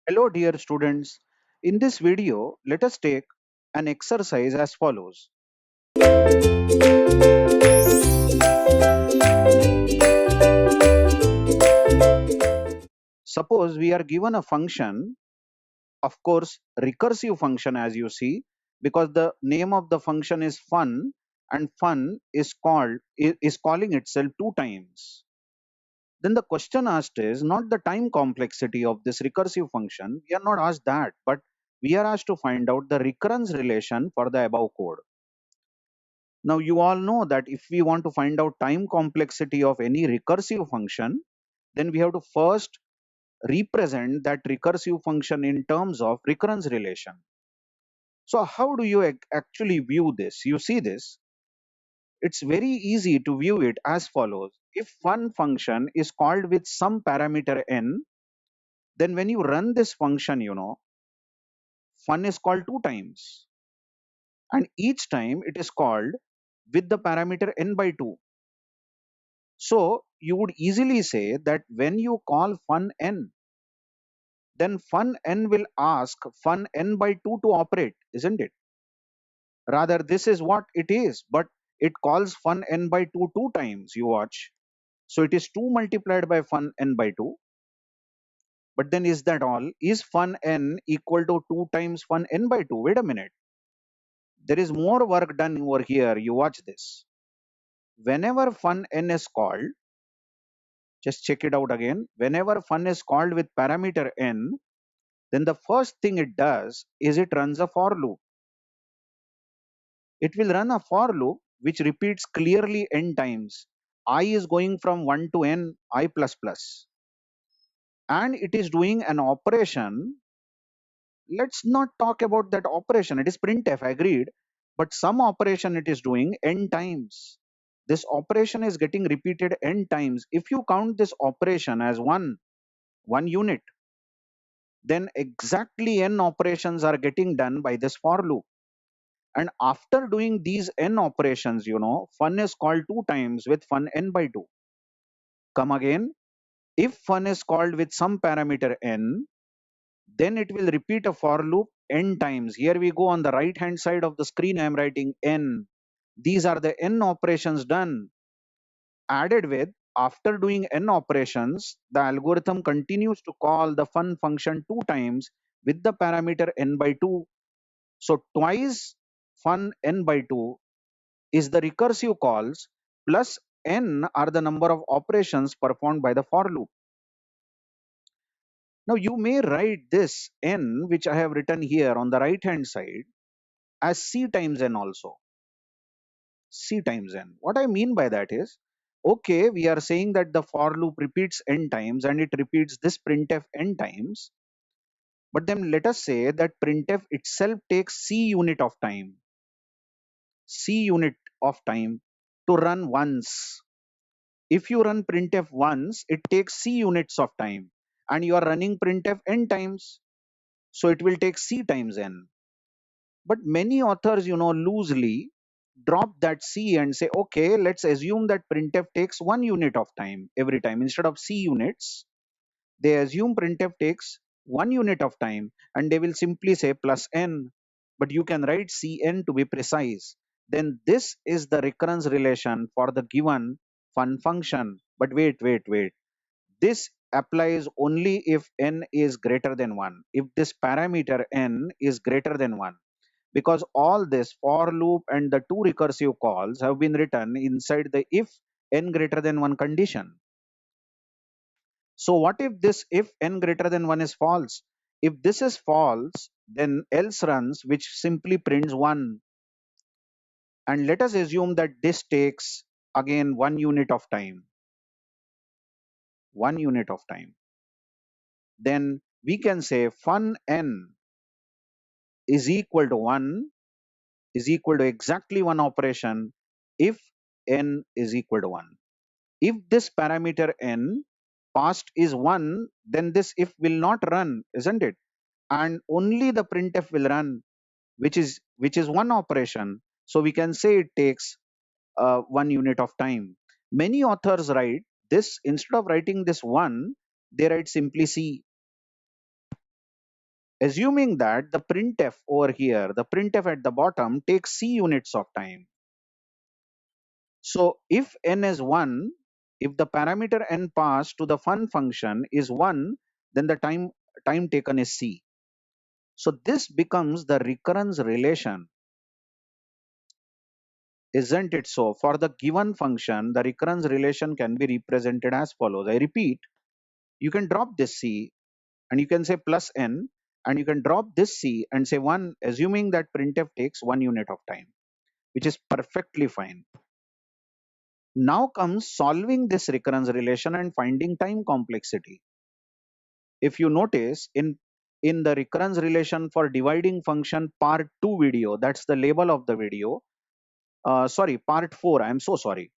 Hello dear students. In this video, let us take an exercise as follows. Suppose we are given a function, of course, recursive function as you see, because the name of the function is fun and fun is calling itself two times. Then the question asked is not the time complexity of this recursive function. We are not asked that, but we are asked to find out the recurrence relation for the above code. Now you all know that if we want to find out time complexity of any recursive function, then we have to first represent that recursive function in terms of recurrence relation. So how do you actually view this? You see this, it's very easy to view it as follows. If one function is called with some parameter n, then when you run this function, fun is called two times. And each time it is called with the parameter n by 2. So you would easily say that when you call fun n, then fun n will ask fun n by 2 to operate, isn't it? Rather, this is what it is, but it calls fun n by 2 two times, you watch. So it is 2 multiplied by fun n by 2. But then is that all? Is fun n equal to 2 times fun n by 2? Wait a minute. There is more work done over here. You watch this. Whenever fun n is called, just check it out again. Whenever fun is called with parameter n, then the first thing it does is it runs a for loop. It will run a for loop which repeats clearly n times. I is going from 1 to n, I plus plus. And it is doing an operation. Let's not talk about that operation. It is printf, agreed. But some operation it is doing n times. This operation is getting repeated n times. If you count this operation as one unit, then exactly n operations are getting done by this for loop. And after doing these n operations, fun is called two times with fun n by 2. Come again. If fun is called with some parameter n, then it will repeat a for loop n times. Here we go on the right hand side of the screen, I am writing n. These are the n operations done. Added with, after doing n operations, the algorithm continues to call the fun function two times with the parameter n by 2. So twice fun n by 2 is the recursive calls plus n are the number of operations performed by the for loop. Now you may write this n which I have written here on the right hand side as c times n also. C times n. What I mean by that is, okay, we are saying that the for loop repeats n times and it repeats this printf n times. But then let us say that printf itself takes c unit of time. C unit of time to run once. If you run printf once, it takes c units of time, and you are running printf n times, so it will take c times n. But many authors, loosely drop that c and say, okay, let's assume that printf takes 1 unit of time every time. Instead of c units, they assume printf takes 1 unit of time, and they will simply say plus n. But you can write cn to be precise. Then this is the recurrence relation for the given fun function. But wait. This applies only if n is greater than 1. If this parameter n is greater than 1. Because all this for loop and the two recursive calls have been written inside the if n greater than 1 condition. So what if this if n greater than 1 is false? If this is false, then else runs, which simply prints 1. And let us assume that this takes again 1 unit of time. 1 unit of time. Then we can say fun n is equal to 1 is equal to exactly one operation if n is equal to 1. If this parameter n passed is 1, then this if will not run, isn't it? And only the printf will run, which is one operation. So we can say it takes 1 unit of time. Many authors write this, instead of writing this 1, they write simply c. Assuming that the printf over here, the printf at the bottom takes c units of time. So if n is 1, if the parameter n passed to the fun function is 1, then the time taken is c. So this becomes the recurrence relation, isn't it so? For the given function, the recurrence relation can be represented as follows. I repeat, you can drop this c and you can say plus n, and you can drop this c and say 1, assuming that printf takes 1 unit of time, which is perfectly fine. Now comes solving this recurrence relation and finding time complexity. If you notice in the recurrence relation for dividing function part 2 video, that's the label of the video, sorry, part 4, I'm so sorry.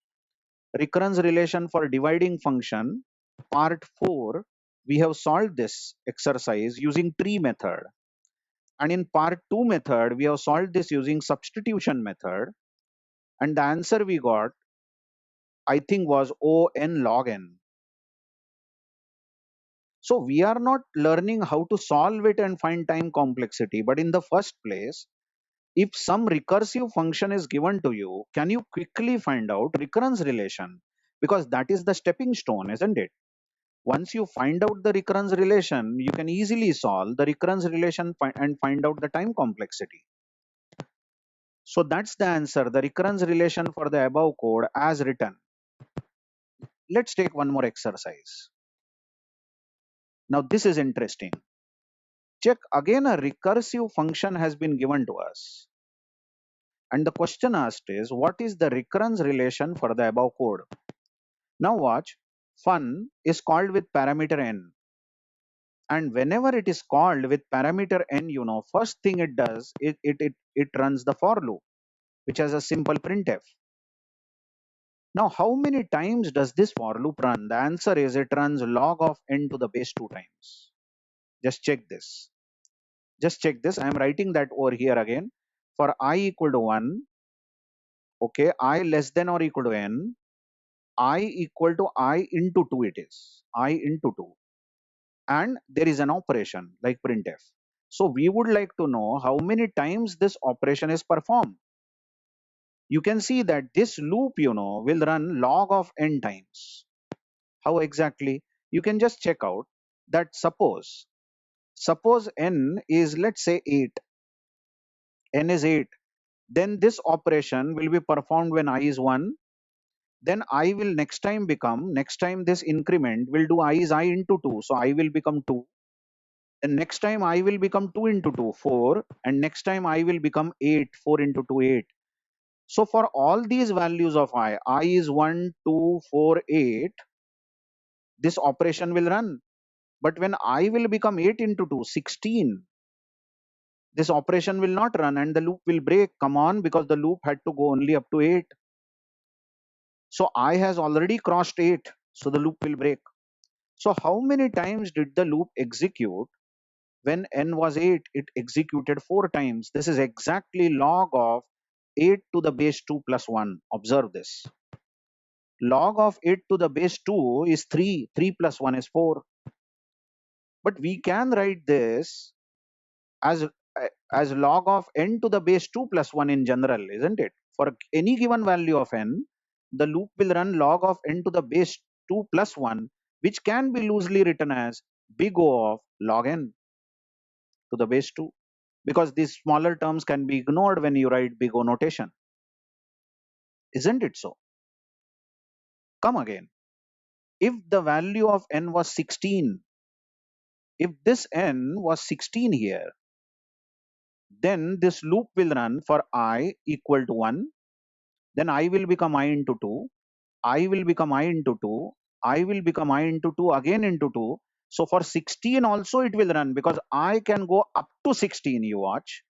Recurrence relation for dividing function part 4, we have solved this exercise using tree method, and in part 2 method we have solved this using substitution method, and the answer we got, I think, was O n log n. So we are not learning how to solve it and find time complexity, but in the first place, if some recursive function is given to you, can you quickly find out recurrence relation? Because that is the stepping stone, isn't it? Once you find out the recurrence relation, you can easily solve the recurrence relation and find out the time complexity. So that's the answer, the recurrence relation for the above code as written. Let's take one more exercise. Now this is interesting. Check again, a recursive function has been given to us. And the question asked is, what is the recurrence relation for the above code? Now watch, fun is called with parameter n. And whenever it is called with parameter n, first thing it does, it runs the for loop, which has a simple printf. Now, how many times does this for loop run? The answer is it runs log of n to the base 2 times. Just check this. Just check this. I am writing that over here again. For I equal to 1, okay, I less than or equal to n, I equal to I into 2 it is. I into 2. And there is an operation like printf. So we would like to know how many times this operation is performed. You can see that this loop, will run log of n times. How exactly? You can just check out that suppose n is, let's say, 8. N is 8. Then this operation will be performed when I is 1. Then I will next time this increment will do I is I into 2. So I will become 2. And next time I will become 2 into 2, 4. And next time I will become 8, 4 into 2, 8. So for all these values of I is 1, 2, 4, 8, this operation will run. But when I will become 8 into 2, 16, this operation will not run and the loop will break. Come on, because the loop had to go only up to 8. So I has already crossed 8, so the loop will break. So how many times did the loop execute? When n was 8, it executed 4 times. This is exactly log of 8 to the base 2 plus 1. Observe this. Log of 8 to the base 2 is 3. 3 plus 1 is 4. But we can write this as as log of n to the base 2 plus 1 in general, isn't it? For any given value of n, the loop will run log of n to the base 2 plus 1, which can be loosely written as big O of log n to the base 2, because these smaller terms can be ignored when you write big O notation. Isn't it so? Come again. If the value of n was 16, if this n was 16 here, then this loop will run for I equal to 1. Then I will become I into 2. I will become I into 2. I will become I into 2 again into 2. So for 16 also it will run, because I can go up to 16, you watch.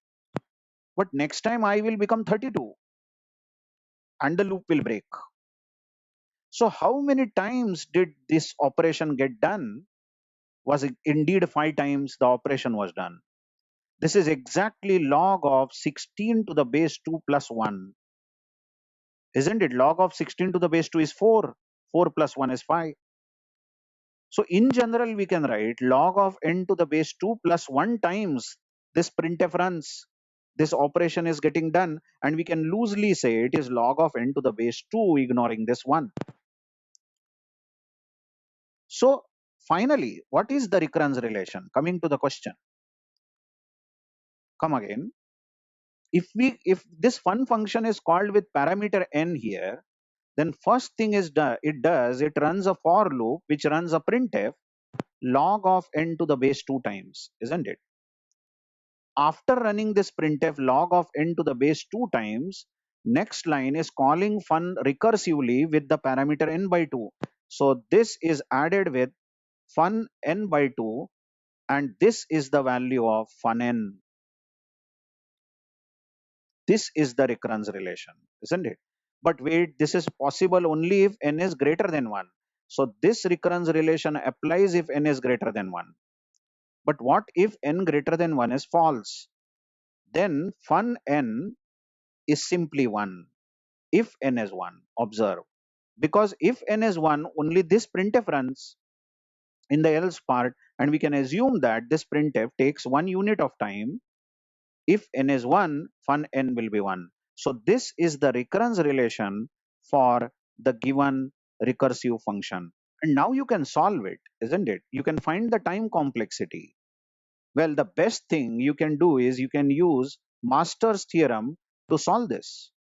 But next time I will become 32 and the loop will break. So how many times did this operation get done? Was it indeed 5 times the operation was done. This is exactly log of 16 to the base 2 plus 1. Isn't it? Log of 16 to the base 2 is 4. 4 plus 1 is 5. So in general, we can write log of n to the base 2 plus 1 times this printf runs. This operation is getting done, and we can loosely say it is log of n to the base 2, ignoring this 1. So finally, what is the recurrence relation? Coming to the question, come again. If this fun function is called with parameter n here, then first thing is it runs a for loop which runs a printf log of n to the base 2 times, isn't it? After running this printf log of n to the base 2 times, next line is calling fun recursively with the parameter n by 2. So this is added with fun n by 2, and this is the value of fun n. This is the recurrence relation, isn't it? But wait, this is possible only if n is greater than 1. So this recurrence relation applies if n is greater than 1. But what if n greater than 1 is false? Then fun n is simply 1 if n is 1. Observe. Because if n is 1, only this printf runs in the else part, and we can assume that this printf takes 1 unit of time. If n is 1, fun n will be 1. So this is the recurrence relation for the given recursive function. And now you can solve it, isn't it? You can find the time complexity. Well, the best thing you can do is you can use Master's theorem to solve this,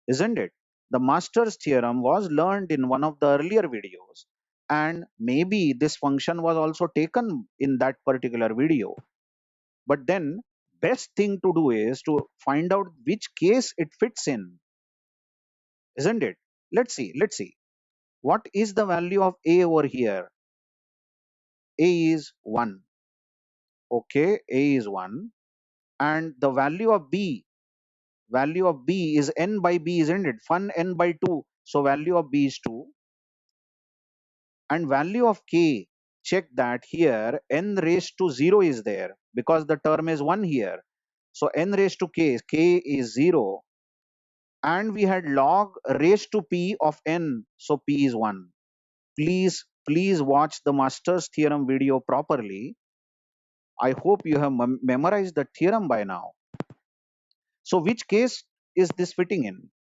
isn't it? The Master's theorem was learned in one of the earlier videos, and maybe this function was also taken in that particular video. But then best thing to do is to find out which case it fits in, isn't it? Let's see. What is the value of a over here? A is 1. Okay, a is 1. And the value of b is n by b, isn't it? Fun n by 2. So value of b is 2. And value of k, check that here n raised to 0 is there because the term is 1 here. So n raised to k is 0. And we had log raised to p of n, so p is 1. Please watch the Master's theorem video properly. I hope you have memorized the theorem by now. So which case is this fitting in?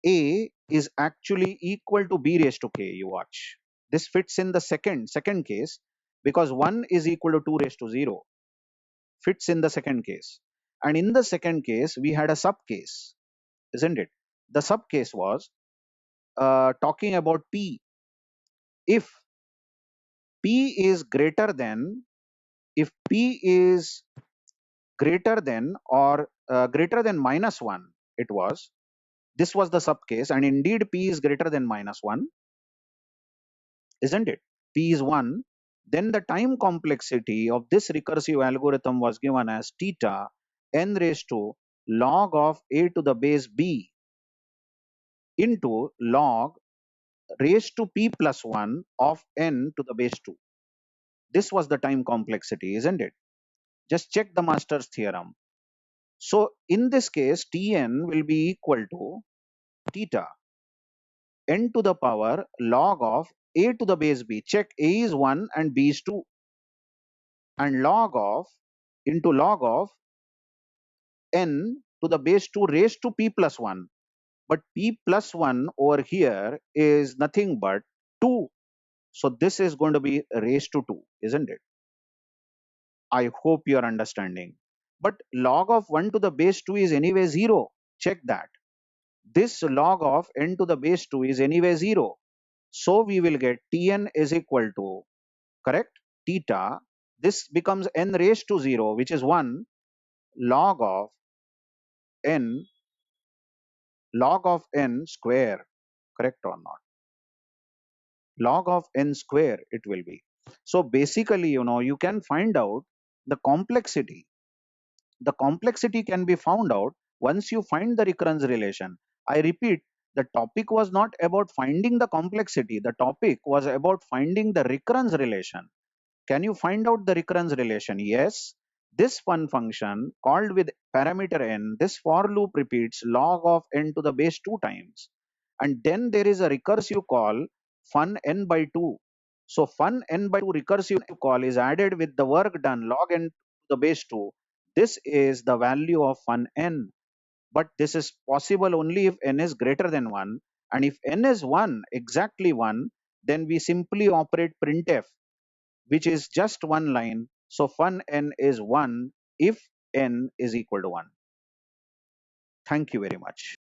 A is actually equal to b raised to k. You watch. This fits in the second case because 1 is equal to 2 raised to 0. Fits in the second case. And in the second case, we had a sub case, isn't it? The sub case was talking about p. If p is greater than, if p is greater than or greater than minus 1, it was, this was the sub case, and indeed p is greater than minus 1, isn't it? P is 1. Then the time complexity of this recursive algorithm was given as theta n raised to log of a to the base b into log raised to p plus 1 of n to the base 2. This was the time complexity, isn't it? Just check the Master's theorem. So in this case, Tn will be equal to theta n to the power log of a to the base b. Check, a is 1 and b is 2. And log of into log of n to the base 2 raised to p plus 1. But p plus 1 over here is nothing but 2. So this is going to be raised to 2, isn't it? I hope you are understanding. But log of 1 to the base 2 is anyway 0. Check that. This log of n to the base 2 is anyway 0. So we will get Tn is equal to, correct, theta. This becomes n raised to 0, which is 1 log of n square, correct or not? Log of n square it will be. So basically, you can find out the complexity. The complexity can be found out once you find the recurrence relation. I repeat, the topic was not about finding the complexity. The topic was about finding the recurrence relation. Can you find out the recurrence relation? Yes. This fun function called with parameter n, this for loop repeats log of n to the base 2 times. And then there is a recursive call fun n by 2. So fun n by 2 recursive call is added with the work done log n to the base 2. This is the value of fun n. But this is possible only if n is greater than 1. And if n is 1, exactly 1, then we simply operate printf, which is just one line. So fun n is 1 if n is equal to 1. Thank you very much.